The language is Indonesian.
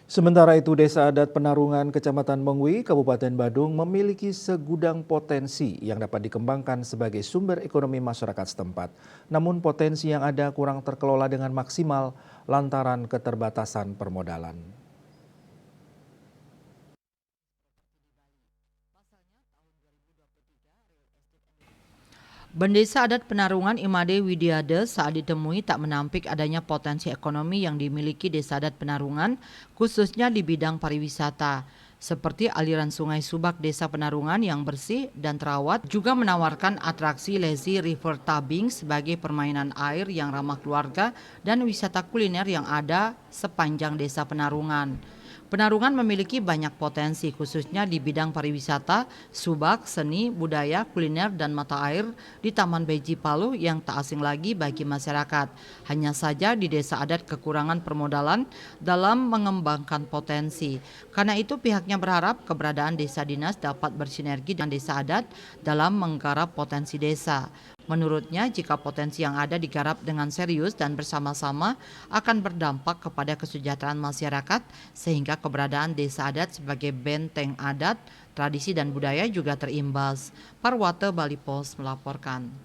Sementara itu, Desa Adat Penarungan, Kecamatan Mengwi, Kabupaten Badung memiliki segudang potensi yang dapat dikembangkan sebagai sumber ekonomi masyarakat setempat. Namun potensi yang ada kurang terkelola dengan maksimal lantaran keterbatasan permodalan. Bendesa Adat Penarungan Imade Widiade saat ditemui tak menampik adanya potensi ekonomi yang dimiliki Desa Adat Penarungan, khususnya di bidang pariwisata. Seperti aliran sungai Subak Desa Penarungan yang bersih dan terawat, juga menawarkan atraksi lazy river tubing sebagai permainan air yang ramah keluarga dan wisata kuliner yang ada sepanjang Desa Penarungan. Penarungan memiliki banyak potensi khususnya di bidang pariwisata, subak, seni, budaya, kuliner, dan mata air di Taman Beji Palu yang tak asing lagi bagi masyarakat. Hanya saja di desa adat kekurangan permodalan dalam mengembangkan potensi. Karena itu pihaknya berharap keberadaan desa dinas dapat bersinergi dengan desa adat dalam menggarap potensi desa. Menurutnya, jika potensi yang ada digarap dengan serius dan bersama-sama akan berdampak kepada kesejahteraan masyarakat sehingga keberadaan desa adat sebagai benteng adat, tradisi dan budaya juga terimbas. Parwata Bali Post melaporkan.